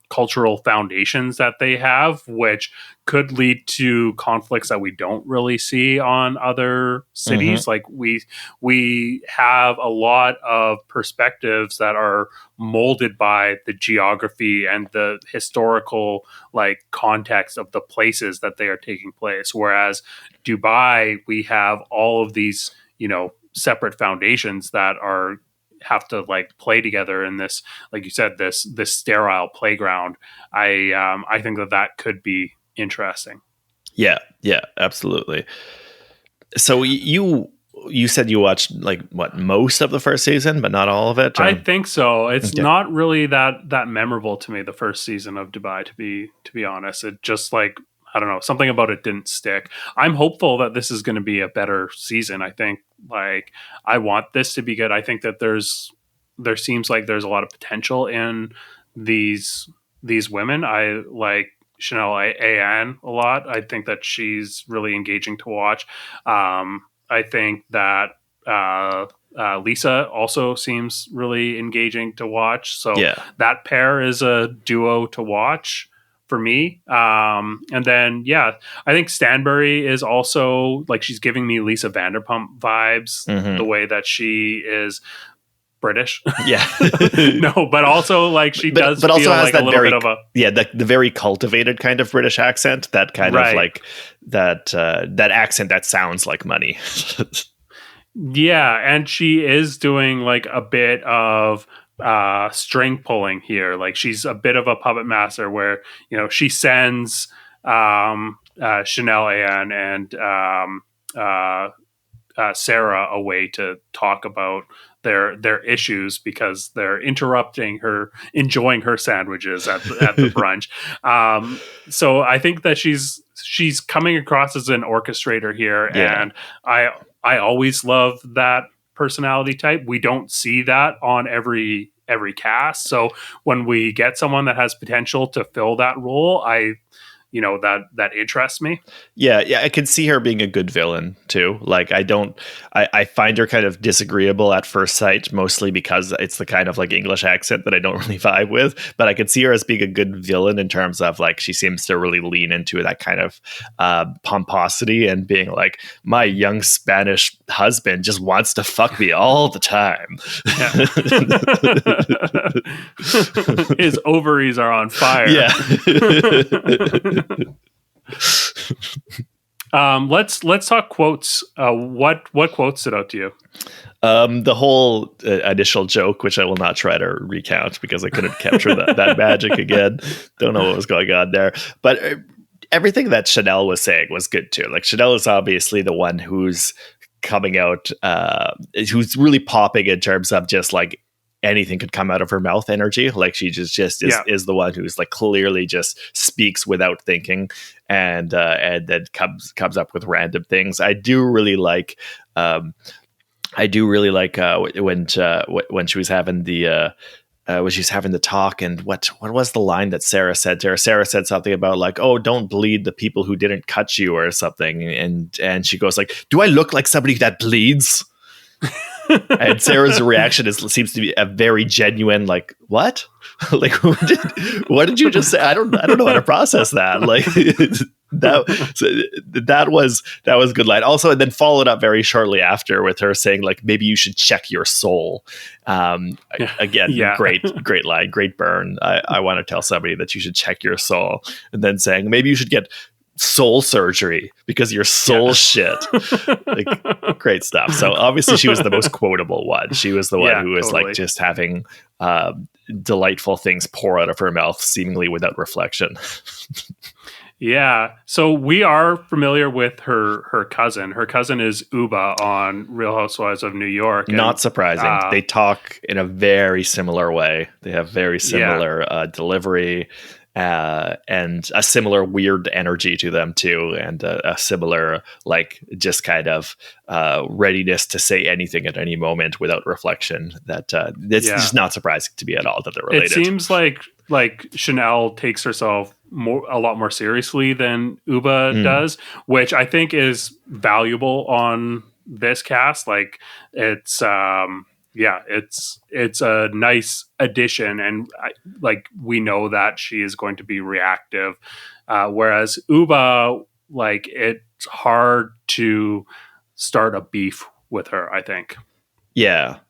cultural foundations that they have, which could lead to conflicts that we don't really see on other cities. Like we have a lot of perspectives that are molded by the geography and the historical like context of the places that they are taking place, whereas Dubai, we have all of these, you know, separate foundations that have to like play together in this, like you said, this sterile playground. I think that could be interesting. Yeah, absolutely. So you said you watched like what, most of the first season, but not all of it? I think so. It's not really that memorable to me, the first season of Dubai, to be honest. It just like, I don't know, something about it didn't stick. I'm hopeful that this is going to be a better season. I think like I want this to be good. I think that there seems like there's a lot of potential in these women. I like Chanel Ayan a lot. I think that she's really engaging to watch. I think that Lisa also seems really engaging to watch. So that pair is a duo to watch for me. And then, yeah, I think Stanbury is also like, she's giving me Lisa Vanderpump vibes, the way that she is British. Yeah. No, but also like she does but also feel has like that a little very, bit of a, the very cultivated kind of British accent, that kind of like that accent that sounds like money. yeah. And she is doing like a bit of string pulling here. Like she's a bit of a puppet master where, you know, she sends Chanel Ayan and Sarah away to talk about their issues because they're interrupting her enjoying her sandwiches at the brunch. So I think that she's coming across as an orchestrator here, and I always love that personality type. We don't see that on every cast, so when we get someone that has potential to fill that role, that interests me. Yeah, I can see her being a good villain too. Like I find her kind of disagreeable at first sight, mostly because it's the kind of like English accent that I don't really vibe with. But I could see her as being a good villain in terms of like she seems to really lean into that kind of pomposity and being like, my young Spanish husband just wants to fuck me all the time. Yeah. His ovaries are on fire. Yeah. Let's talk quotes. What quotes stood out to you? The whole initial joke, which I will not try to recount because I couldn't capture that magic again. Don't know what was going on there, but everything that Chanel was saying was good too. Like Chanel is obviously the one who's coming out, who's really popping in terms of just like anything could come out of her mouth energy. Like she just is the one who's like clearly just speaks without thinking and then comes up with random things. I do really like when she was having the when she's having the talk, and what was the line that Sarah said to her? Sarah said something about like, "Oh, don't bleed the people who didn't cut you," or something, and she goes like, "Do I look like somebody that bleeds?" And Sarah's reaction seems to be a very genuine, like, what? Like, what did you just say? I don't know how to process that. Like that was a good line. Also, and then followed up very shortly after with her saying, like, maybe you should check your soul. Again, great line, great burn. I want to tell somebody that you should check your soul, and then saying maybe you should get soul surgery because your soul shit. Like, great stuff. So obviously she was the most quotable one. She was the one who was totally like just having delightful things pour out of her mouth seemingly without reflection. Yeah. So we are familiar with her cousin. Her cousin is Uba on Real Housewives of New York. Not surprising. They talk in a very similar way. They have very similar delivery. And a similar weird energy to them too, and a similar like just kind of readiness to say anything at any moment without reflection. That it's just not surprising to me at all that they're related. It seems like Chanel takes herself a lot more seriously than Uba does, which I think is valuable on this cast. Like it's it's a nice addition, and we know that she is going to be reactive, whereas Uba, like, it's hard to start a beef with her, I think. Let's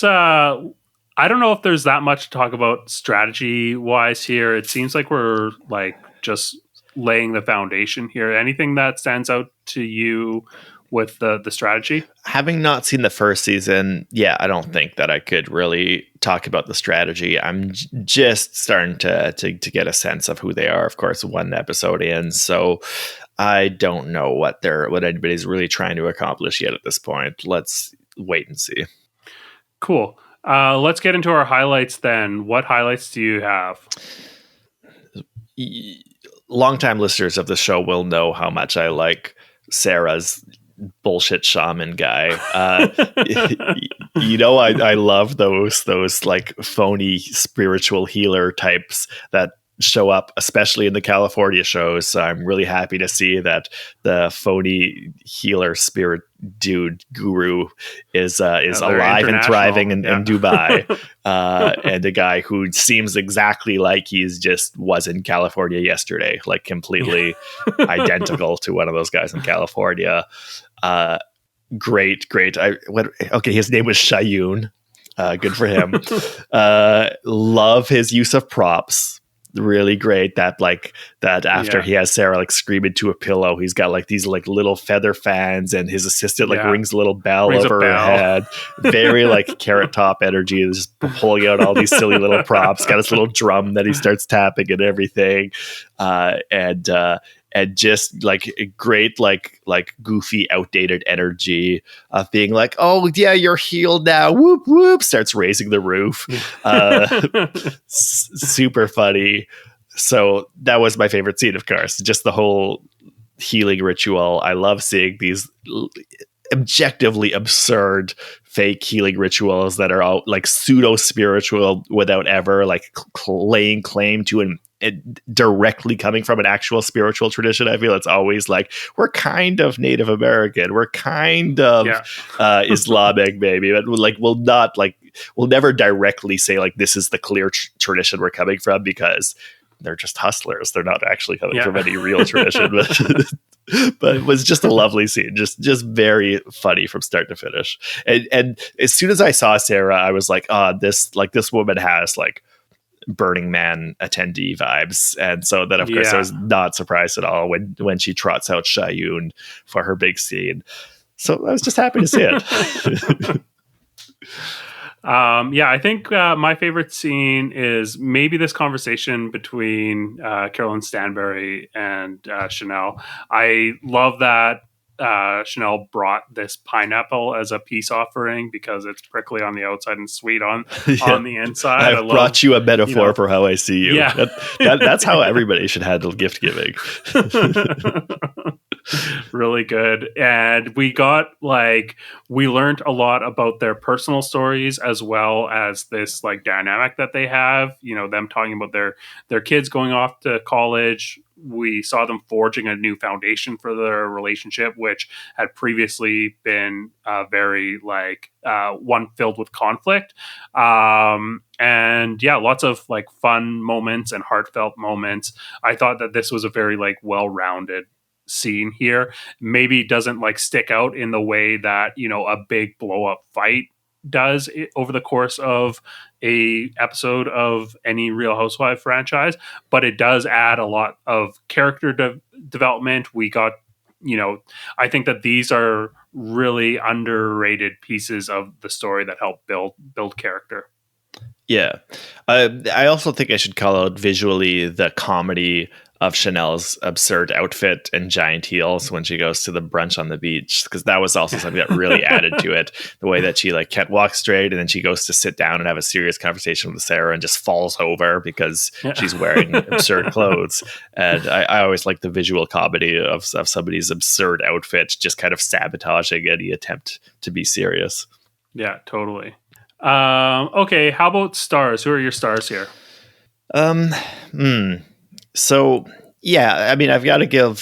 I don't know if there's that much to talk about strategy wise here. It seems like we're like just laying the foundation here. Anything that stands out to you with the strategy? Having not seen the first season, I don't think that I could really talk about the strategy. I'm just starting to get a sense of who they are. Of course, one episode in, so I don't know what anybody's really trying to accomplish yet at this point. Let's wait and see. Cool. Let's get into our highlights then. What highlights do you have? Longtime listeners of the show will know how much I like Sarah's bullshit shaman guy. I love those like phony spiritual healer types that show up, especially in the California shows. So I'm really happy to see that the phony healer spirit dude guru is alive and thriving in Dubai, and a guy who seems exactly like he's just was in California yesterday, like completely identical to one of those guys in California. Great. Okay, his name was Shayoon. Good for him. Love his use of props. Really great that after he has Sarah like scream into a pillow, he's got like these like little feather fans, and his assistant like rings a little bell over her head. Very like Carrot Top energy, just pulling out all these silly little props. Got his little drum that he starts tapping and everything, and just like great like goofy outdated energy of being like, oh yeah, you're healed now, whoop whoop, starts raising the roof. Super funny. So that was my favorite scene, of course, just the whole healing ritual. I love seeing these objectively absurd fake healing rituals that are all like pseudo spiritual without ever like laying claim to an directly coming from an actual spiritual tradition. I feel it's always like, we're kind of Native American, we're kind of Islamic maybe, but like we'll never directly say like this is the clear tradition we're coming from, because they're just hustlers. They're not actually coming from any real tradition. But it was just a lovely scene, just very funny from start to finish. And as soon as I saw Sarah, I was like, this woman has like Burning Man attendee vibes. And so then of course I was not surprised at all when she trots out Shayoon for her big scene. So I was just happy to see it. I think my favorite scene is maybe this conversation between Carolyn Stanbury and Chanel. I love that Chanel brought this pineapple as a peace offering because it's prickly on the outside and sweet on the inside. I brought you a metaphor for how I see you. Yeah. That's how everybody should handle gift giving. Really good. And we learned a lot about their personal stories as well as this like dynamic that they have, them talking about their kids going off to college. We saw them forging a new foundation for their relationship, which had previously been very one filled with conflict. Lots of like fun moments and heartfelt moments. I thought that this was a very like well-rounded scene here. Maybe doesn't like stick out in the way that a big blow up fight does over the course of a episode of any Real Housewife franchise, but it does add a lot of character development. We got, I think that these are really underrated pieces of the story that help build character. Yeah. I also think I should call out visually the comedy of Chanel's absurd outfit and giant heels when she goes to the brunch on the beach, because that was also something that really added to it. The way that she like can't walk straight, and then she goes to sit down and have a serious conversation with Sarah and just falls over because she's wearing absurd clothes. And I always like the visual comedy of somebody's absurd outfit just kind of sabotaging any attempt to be serious. Yeah, totally. Okay, how about stars? Who are your stars here? So yeah, I mean, I've got to give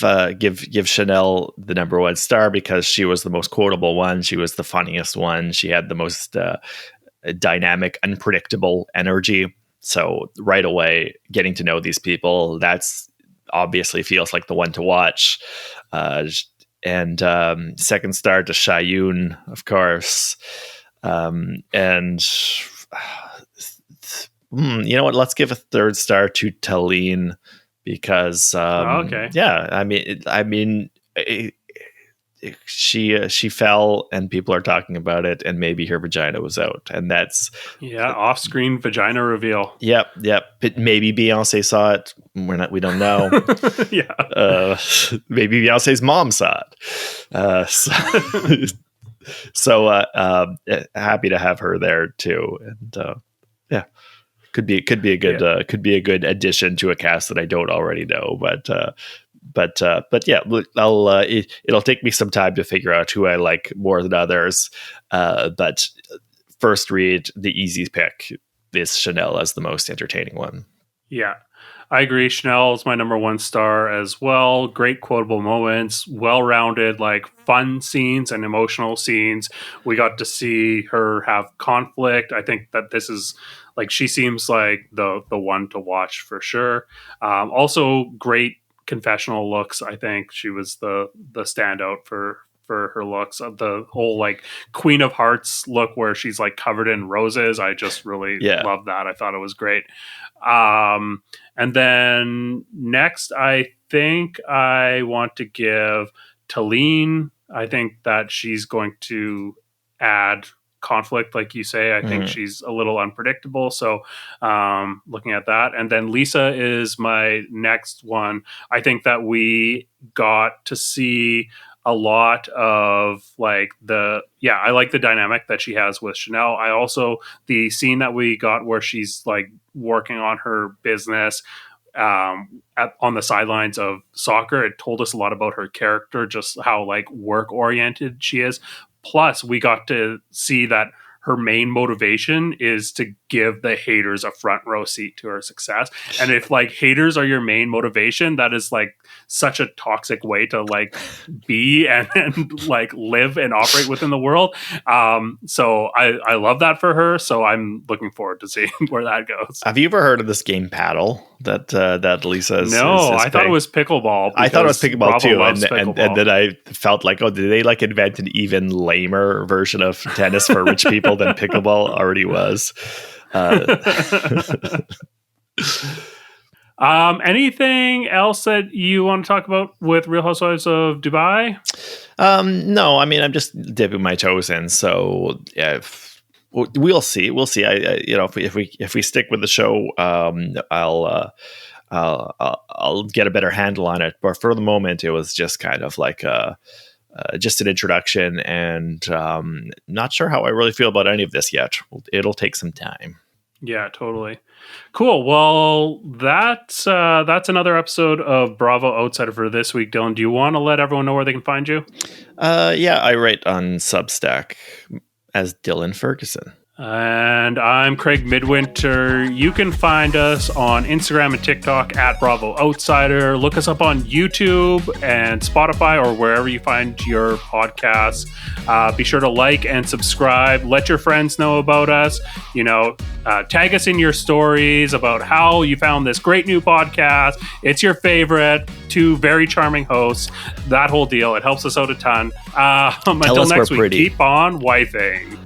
Chanel the number one star because she was the most quotable one. She was the funniest one. She had the most dynamic, unpredictable energy. So right away, getting to know these people, that's obviously feels like the one to watch. And second star to Shayoon, of course. You know what? Let's give a third star to Taline because, she fell and people are talking about it, and maybe her vagina was out, and that's off-screen vagina reveal. Yep. But maybe Beyonce saw it. We don't know. Maybe Beyonce's mom saw it. So happy to have her there too, and could be a good addition to a cast that I don't already know, but yeah, it'll take me some time to figure out who I like more than others. But first read, the easy pick is Chanel as the most entertaining one. Yeah. I agree. Chanel is my number one star as well. Great quotable moments, well-rounded, like fun scenes and emotional scenes. We got to see her have conflict. I think that this is like she seems like the one to watch for sure. Also, great confessional looks. I think she was the standout for her looks. The whole like Queen of Hearts look where she's like covered in roses. I just really love that. I thought it was great. And then next, I think I want to give Taline. I think that she's going to add conflict, like you say. I think she's a little unpredictable. So looking at that. And then Lisa is my next one. I think that we got to see a lot of like I like the dynamic that she has with Chanel. I also, the scene that we got where she's like working on her business on the sidelines of soccer, it told us a lot about her character, just how like work oriented she is. Plus we got to see that her main motivation is to give the haters a front row seat to her success. And if like haters are your main motivation, that is like such a toxic way to like be and like live and operate within the world. So I love that for her. So I'm looking forward to seeing where that goes. Have you ever heard of this game Paddle that Lisa is? No, I thought it was pickleball. I thought it was pickleball too. Pickleball. And then I felt like, oh, did they like invent an even lamer version of tennis for rich people than pickleball already was? Anything else that you want to talk about with Real Housewives of Dubai? No, I mean, I'm just dipping my toes in. So yeah, we'll see. We'll see. If we stick with the show, I'll get a better handle on it. But for the moment, it was just kind of like just an introduction, and not sure how I really feel about any of this yet. It'll take some time. Yeah, totally. Cool. Well, that's another episode of Bravo Outsider for this week. Dylan, do you want to let everyone know where they can find you? Yeah, I write on Substack as Dylan Ferguson. And I'm Craig Midwinter. You can find us on Instagram and TikTok at Bravo Outsider. Look us up on YouTube and Spotify or wherever you find your podcasts. Be sure to like and subscribe. Let your friends know about us. Tag us in your stories about how you found this great new podcast. It's your favorite. 2 very charming hosts. That whole deal. It helps us out a ton. Until next week, keep on wifing.